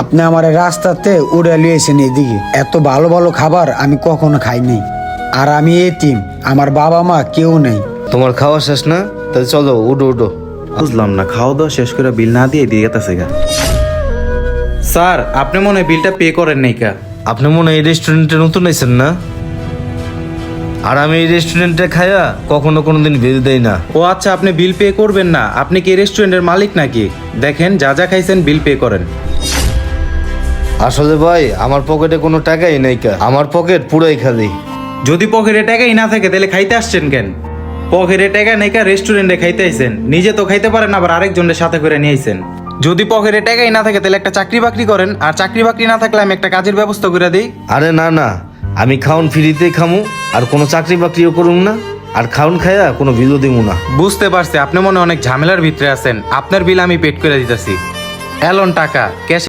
আপনি আমার রাস্তাতে উড়ে লিয়েছেন এদিকে। এত ভালো ভালো খাবার আমি কখনো খাইনি। আর আমি এতিম, আমার বাবা মা কেউ নেই। তোমার খাওয়া শেষ না? তাহলে চলো উঠো উঠো। বুঝলাম না, খাওয়া দাওয়া শেষ করে বিল না দিয়ে দিয়ে গেছে গা। স্যার, আপনি মনে হয় বিলটা পে করেন নাই কা? আপনি মনে হয় এই রেস্টুরেন্টে নতুন আইছেন না? আর আমি এই রেস্টুরেন্টে খায়া কখনো কোনোদিন বিল দেই না। ও আচ্ছা, আপনি বিল পে করবেন না? আপনি কি রেস্টুরেন্টের মালিক নাকি? দেখেন, যা যা খাইছেন বিল পে করেন। আসলে ভাই আমার পকেটে কোনো টাকাই নাই কা, আমার পকেট পুরাই খালি। যদি পকেটে টাকাই না থাকে তাহলে খাইতে আসছেন কেন? পকেটে টাকা নেই কা রেস্টুরেন্টে খাইতে আইছেন? নিজে তো খাইতে পারেন, আবার আরেকজনের সাথে করে নিয়ে আইছেন। যদি পকেটে টাকাই না থাকে তাহলে একটা চাকরি বাকরি করেন, আর চাকরি বাকরি না থাকলে আমি একটা কাজের ব্যবস্থা করে দিই। আরে না না, আমি খাউন ফ্রিতেই খামু, আর কোনো চাকরি বাকরিও করুম না, আর খাউন খায়া কোনো বিলও দিমু না। বুঝতে পারছি, আপনি মনে হয় অনেক ঝামেলার ভিতরে আছেন। আপনার বিল আমি পেড করে দিতেছি। এলন টাকা ক্যাশ